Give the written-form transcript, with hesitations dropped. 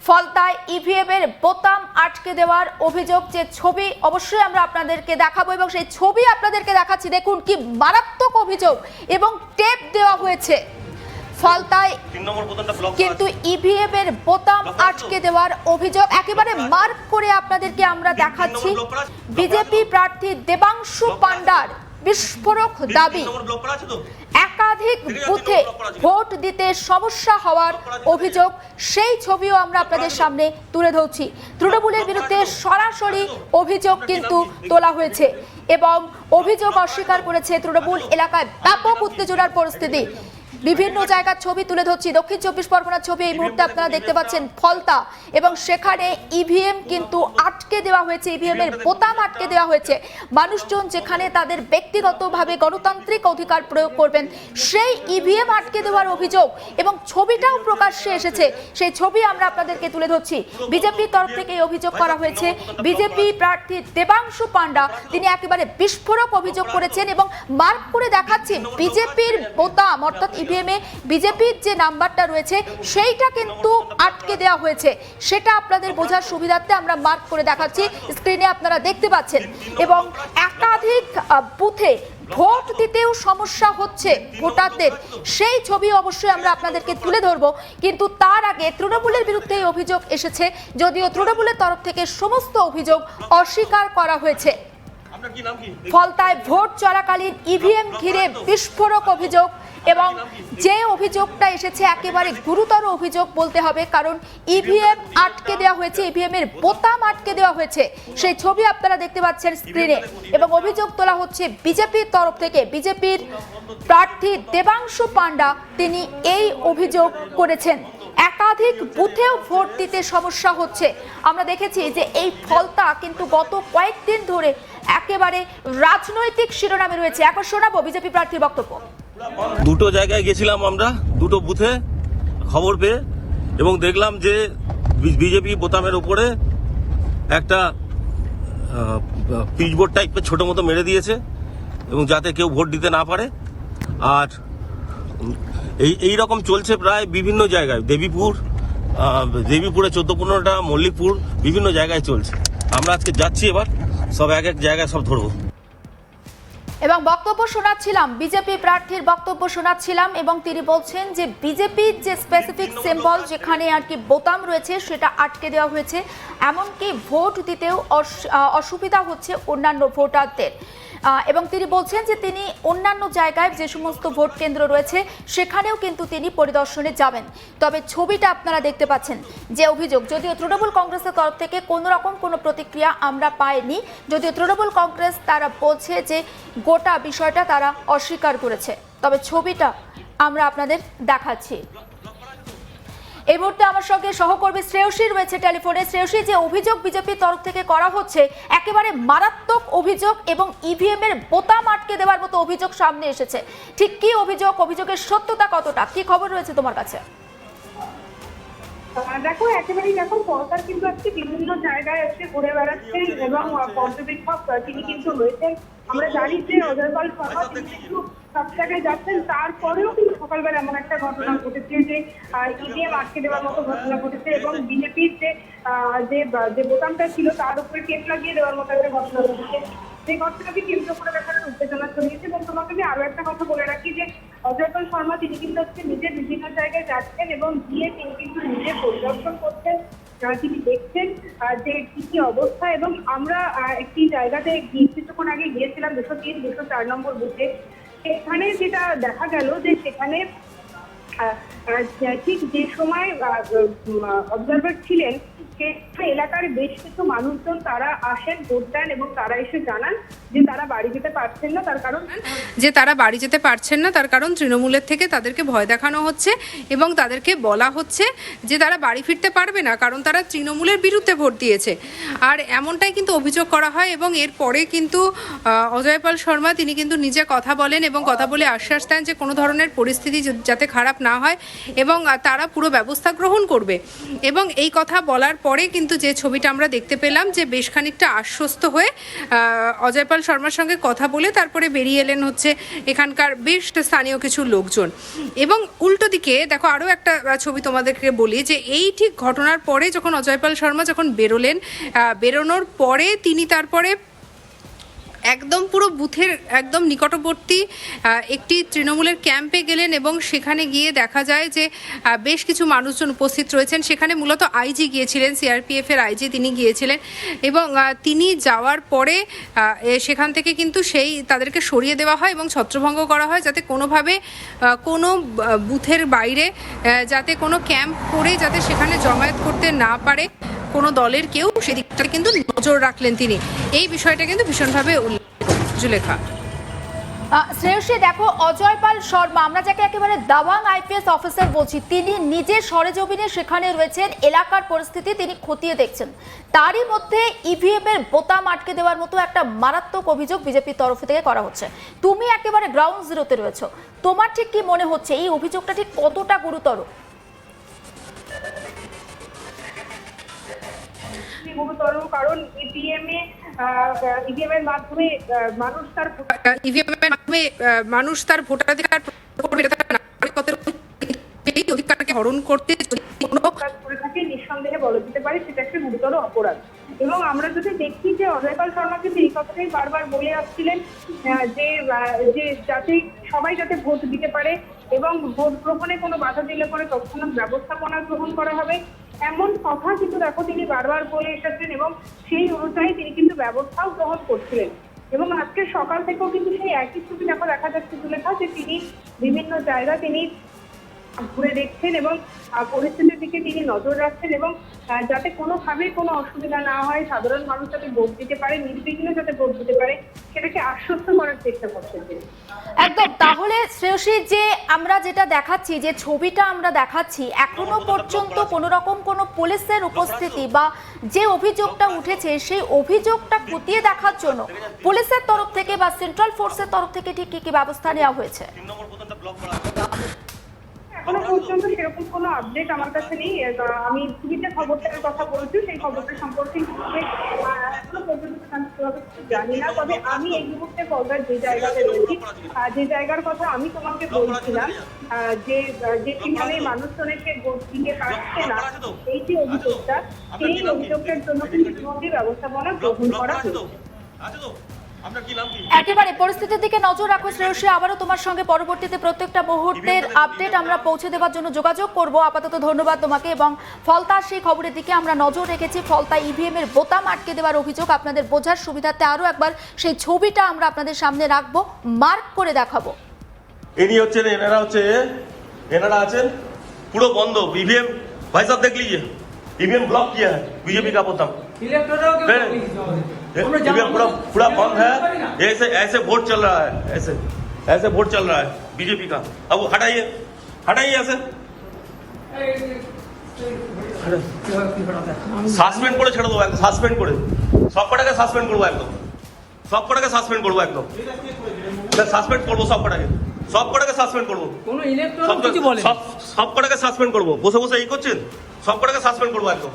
ফলতায় EVM এর বোতাম আটকে দেওয়ার অভিযোগ, যে ছবি অবশ্যই আমরা আপনাদেরকে দেখাবো এবং সেই ছবি আপনাদেরকে দেখাচ্ছি। দেখুন কি মারাত্মক অভিযোগ এবং টেপ দেওয়া হয়েছে। ফলতায় কিন্তু ইভিএম এর বোতাম আটকে দেওয়ার অভিযোগ একেবারে মার্ক করে আপনাদেরকে আমরা দেখাচ্ছি। বিজেপি প্রার্থী দেবাংশু পান্ডার বিস্ফোরক দাবি, একাধিক বুথে ভোট দিতে সমস্যা হওয়ার অভিযোগ, সেই ছবিও আমরা আপনাদের সামনে তুলে ধরছি। তৃণমূলের বিরুদ্ধে সরাসরি অভিযোগ কিন্তু তোলা হয়েছে এবং অভিযোগ অস্বীকার করেছে তৃণমূল। এলাকায় ব্যাপক উত্তেজনার পরিস্থিতি, বিভিন্ন জায়গার ছবি তুলে ধরছি। দক্ষিণ 24 পরগনার ছবি এই মুহূর্তে আপনারা দেখতে পাচ্ছেন ফলতা, এবং সেখানে ইভিএম কিন্তু আটকে দেওয়া হয়েছে, ইভিএম এর বোতাম আটকে দেওয়া হয়েছে। মানুষজন যেখানে তাদের ব্যক্তিগতভাবে গণতান্ত্রিক অধিকার প্রয়োগ করবেন, সেই ইভিএম আটকে দেওয়ার অভিযোগ এবং ছবিটাও প্রকাশ্যে এসেছে, সেই ছবি আমরা আপনাদেরকে তুলে ধরছি। বিজেপির তরফ থেকে এই অভিযোগ করা হয়েছে। বিজেপি প্রার্থী দেবাংশু পান্ডা তিনি একেবারে বিস্ফোরক অভিযোগ করেছেন এবং মার্ক করে দেখাচ্ছি বিজেপির বোতাম, অর্থাৎ ইভিএমে বিজেপির যে নাম্বারটা রয়েছে সেইটা কিন্তু আটকে দেওয়া হয়েছে। সেটা আপনাদের বোঝার সুবিধার্থে আমরা মার্ক করে দেখাচ্ছি, স্ক্রিনে আপনারা দেখতে পাচ্ছেন। এবং একাধিক বুথে ভোট দিতেও সমস্যা হচ্ছে ভোটারদের, সেই ছবি অবশ্যই আমরা আপনাদেরকে তুলে ধরবো। কিন্তু তার আগে তৃণমূলের বিরুদ্ধে এই অভিযোগ এসেছে, যদিও তৃণমূলের তরফ থেকে সমস্ত অভিযোগ অস্বীকার করা হয়েছে। ফলতায় ভোট চলাকালীন ইভিএম ঘিরে বিস্ফোরক অভিযোগ, এবং যে অভিযোগটা এসেছে একেবারে গুরুতর অভিযোগ বলতে হবে, কারণ ইভিএম আটকে দেওয়া হয়েছে, ইভিএম এর বোতাম আটকে দেওয়া হয়েছে, সেই ছবি আপনারা দেখতে পাচ্ছেন স্ক্রিনে। এবং অভিযোগ তোলা হচ্ছে বিজেপির তরফ থেকে। বিজেপির প্রার্থী দেবাংশু পান্ডা তিনি এই অভিযোগ করেছেন। একাধিক বুথেও ভোট দিতে সমস্যা হচ্ছে। আমরা দেখেছি যে এই ফলতা কিন্তু গত কয়েকদিন ধরে একেবারে রাজনৈতিক শিরোনামে রয়েছে। এখন শোনাবো বিজেপি প্রার্থীর বক্তব্য। দুটো জায়গায় গেছিলাম আমরা, দুটো বুথে খবর পেয়ে, এবং দেখলাম যে বিজেপি বোতামের উপরে একটা পিচবোর্ড টাইপের ছোট মতো মেরে দিয়েছে, এবং যাতে কেউ ভোট দিতে না পারে। আর এই রকম চলছে প্রায় বিভিন্ন জায়গায়, দেবীপুরে 14-15টা, মল্লিকপুর, বিভিন্ন জায়গায় চলছে। আমরা আজকে যাচ্ছি, এবার সব এক এক জায়গায় সব ধরবো। এবং বক্তব্য শোনাচ্ছিলাম, বিজেপি প্রার্থীর বক্তব্য শোনাচ্ছিলাম, এবং তিনি বলছেন যে বিজেপির যে স্পেসিফিক সিম্বল যেখানে আর কি বোতাম রয়েছে সেটা আটকে দেওয়া হয়েছে, এমনকি ভোট দিতেও অসুবিধা হচ্ছে অন্যান্য ভোটারদের। এবং তিনি বলছেন যে তিনি অন্যান্য জায়গায় যে সমস্ত ভোট কেন্দ্র রয়েছে সেখানেও কিন্তু তিনি পরিদর্শনে যাবেন। তবে ছবিটা আপনারা দেখতে পাচ্ছেন, যে অভিযোগ, যদিও তৃণমূল কংগ্রেসের তরফ থেকে কোনো রকম কোনো প্রতিক্রিয়া আমরা পাইনি, যদিও তৃণমূল কংগ্রেস তারা বলছে যে গোটা বিষয়টা তারা অস্বীকার করেছে। তবে ছবিটা আমরা আপনাদের দেখাচ্ছি। এই মুহূর্তে আমার সঙ্গে সহকর্মী শ্রেয়সী রয়েছে টেলিফোনে। শ্রেয়সী, যে অভিযোগ বিজেপির তরফ থেকে করা হচ্ছে একেবারে মারাত্মক অভিযোগ, এবং ইভিএম এর বোতাম আটকে দেওয়ার মতো অভিযোগ সামনে এসেছে, ঠিক কি অভিযোগ, অভিযোগের সত্যতা কতটা, কি খবর রয়েছে তোমার কাছে? দেখো, একেবারেই দেখো, সরকার কিন্তু আজকে বিভিন্ন জায়গায় এসে ঘুরে বেড়াচ্ছেন এবং পর্যবেক্ষক তিনি কিন্তু রয়েছেন। আমরা জানি যে অজয়পাল শর্মা তিনি কিন্তু সব জায়গায় যাচ্ছেন, তারপরেও কিন্তু সকালবেলা এমন একটা ঘটনা ঘটেছে যে ইভিএম আটকে দেওয়ার মতো ঘটনা ঘটেছে, এবং বিজেপির যে বোতামটা ছিল তার উপরে টেপ লাগিয়ে দেওয়ার মতো একটা ঘটনা ঘটেছে। সেই ঘটনাকে কেন্দ্র করে দেখার উত্তেজনা ছড়িয়েছে। এবং তোমাকে আমি আরো একটা কথা বলে রাখি যে অজয়পাল শর্মা তিনি কিন্তু আজকে নিজে বিভিন্ন জায়গায় যাচ্ছেন এবং গিয়ে তিনি কিন্তু নিজে পরিদর্শন করছেন, তিনি দেখছেন যে কি অবস্থা। এবং আমরা একটি জায়গাতে কিছুক্ষণ আগে গিয়েছিলাম, 203, 204 নম্বর বুথে। সেখানে যেটা দেখা গেল যে সেখানে ঠিক যে সময় অবজারভার ছিলেন এলাকার বেশ কিছু মানুষজন তারা আসেন, ভোট দেন, এবং তারা এসে জানান যে তারা বাড়ি যেতে পারছেন না, তার কারণ তৃণমূলের থেকে তাদেরকে ভয় দেখানো হচ্ছে এবং তাদেরকে বলা হচ্ছে যে তারা বাড়ি ফিরতে পারবে না, কারণ তারা তৃণমূলের বিরুদ্ধে ভোট দিয়েছে। আর এমনটাই কিন্তু অভিযোগ করা হয়, এবং এরপরে কিন্তু অজয়পাল শর্মা তিনি কিন্তু নিজে কথা বলেন এবং কথা বলে আশ্বাস দেন যে কোনো ধরনের পরিস্থিতি যাতে খারাপ না হয় এবং তারা পুরো ব্যবস্থা গ্রহণ করবে। এবং এই কথা বলার পর পরে কিন্তু যে ছবিটা আমরা দেখতে পেলাম যে বেশ খানিকটা আশ্বস্ত হয়ে অজয়পাল শর্মার সঙ্গে কথা বলে তারপরে বেরিয়ে এলেন হচ্ছে এখানকার বেশ স্থানীয় কিছু লোকজন। এবং উল্টো দিকে দেখো আরও একটা ছবি তোমাদেরকে বলি যে এই ঠিক ঘটনার পরে যখন অজয়পাল শর্মা যখন বেরোলেন, বেরোনোর পরে তিনি তারপরে একদম পুরো বুথের একদম নিকটবর্তী একটি তৃণমূলের ক্যাম্পে গেলেন এবং সেখানে গিয়ে দেখা যায় যে বেশ কিছু মানুষজন উপস্থিত রয়েছেন। সেখানে মূলত আইজি গিয়েছিলেন, সিআরপিএফের আইজি তিনি গিয়েছিলেন এবং তিনি যাওয়ার পরে সেখান থেকে কিন্তু তাদেরকে সরিয়ে দেওয়া হয় এবং ছত্রভঙ্গ করা হয় যাতে কোনোভাবে কোনো বুথের বাইরে যাতে কোনো ক্যাম্প করে যাতে সেখানে জমায়েত করতে না পারে কোনো দলের কেউ, সেদিকটা কিন্তু নজর রাখলেন তিনি। এই বিষয়টা কিন্তু ভীষণভাবে জুলেখা। শ্রেয়সী দেখো, অজয়পাল শর্মা আমরা যাকে একেবারে দাওয়াং আইপিএস অফিসার বলছি, তিনি নিজে সরেজমিনে সেখানে রয়েছেন, এলাকার পরিস্থিতি তিনি খতিয়ে দেখছেন। তারই মধ্যে ইভিএম এর বোতাম আটকে দেওয়ার মতো একটা মারাত্মক অভিযোগ বিজেপির তরফ থেকে করা হচ্ছে। তুমি একেবারে গ্রাউন্ড জিরোতে রয়েছো, তোমার ঠিক কি মনে হচ্ছে এই অভিযোগটা ঠিক কতটা গুরুতর? গুরুতর, কারণ ইভিএম এর মাধ্যমে মানুষ তার ভোটাধিকার অধিকারকে হরণ করতে করে থাকে, নিঃসন্দেহে বলা যেতে পারে সেটা একটা গুরুতর অপরাধ। এবং আমরা যদি দেখি যে অজয়পাল শর্মা কিন্তু এই কথাটাই বারবার বলে আসছিলেন যে যাতে সবাই যাতে ভোট দিতে পারে এবং ভোট গ্রহণে কোনো বাধা দিলে পরে তৎক্ষণাৎ ব্যবস্থাপনা গ্রহণ করা হবে, এমন কথা কিন্তু দেখো তিনি বারবার বলে এসেছেন এবং সেই অনুযায়ী তিনি কিন্তু ব্যবস্থাও গ্রহণ করছিলেন। এবং আজকে সকাল থেকেও কিন্তু সেই একই ছবি দেখা যাচ্ছে সুলেখা, যে তিনি বিভিন্ন জায়গা তিনি ঘুরে দেখছেন এবং পরিস্থিতির দিকে তিনি নজর রাখছেন এবং যাতে কোনোভাবেই কোনো অসুবিধা না হয়, সাধারণ মানুষ যাতে ভোট দিতে পারে, নির্বিঘ্নে যাতে ভোট দিতে পারে, সেটাকে আশ্বস্ত করার চেষ্টা করছেন তিনি। একদম। তাহলে শ্রেয়সী, যে আমরা যেটা দেখাচ্ছি, যে ছবিটা আমরা দেখাচ্ছি, এখনো পর্যন্ত কোনো রকম কোনো পুলিশের উপস্থিতি বা যে অভিযোগটা উঠেছে সেই অভিযোগটা খতিয়ে দেখার জন্য পুলিশের তরফ থেকে বা সেন্ট্রাল ফোর্সের তরফ থেকে ঠিক কি কি ব্যবস্থা নেওয়া হয়েছে? এখনো পর্যন্ত সেরকম কোনো আপডেট আমার কাছে নেই। আমি টিভিতে খবরটার কথা বলছি, সেই খবরটা সম্পর্কে এখনো পর্যন্ত জানি না। তবে আমি এই মুহূর্তে কলকাতার যে জায়গাতে রয়েছি, যে জায়গার কথা আমি তোমাকে বলছিলাম, যে যেখানে মানুষজনকে ভোট দিতে পারছে না, এই যে অভিযোগটা, সেই অভিযোগের জন্য কিন্তু ইতিমধ্যে ব্যবস্থাপনা গ্রহণ করা হয়েছে। একেবারে পরিস্থিতির দিকে নজর রাখো শ্রেয়সী, আবারও তোমার সঙ্গে পরবর্তীতে প্রত্যেকটা মুহূর্তের আপডেট আমরা পৌঁছে দেওয়ার জন্য যোগাযোগ করব। আপাতত ধন্যবাদ তোমাকে। এবং ফলতার সেই খবরের দিকে আমরা নজর রেখেছি। ফলতা ইভিএম এর বোতাম আটকে দেওয়ার অভিযোগ, আপনাদের বোঝার সুবিধার্থে আরো একবার সেই ছবিটা আমরা আপনাদের সামনে রাখবো, মার্ক করে দেখাবো। ইনি হচ্ছেন, এনারা আছেন পুরো বন্ধ ইভিএম। भाई साहब देख लीजिए, ईवीएम ब्लॉक किया है बीजेपी का बोतम, ईवीएम पूरा बंद है। ऐसे वोट चल रहा है, ऐसे वोट चल रहा है बीजेपी का। अब वो हटाइए ऐसे সাসপেন্ড করে ছেড়ে দেবো, একদম সাসপেন্ড করে সব কটাকে সাসপেন্ড করবো, একদম সব কটাকে সাসপেন্ড করবো, একদম সাসপেন্ড করবো, সব কটাকে সাসপেন্ড করবো, সব কটাকে সাসপেন্ড করবো। বসে বসে এই করছেন, সব কটাকে সাসপেন্ড করবো, একদম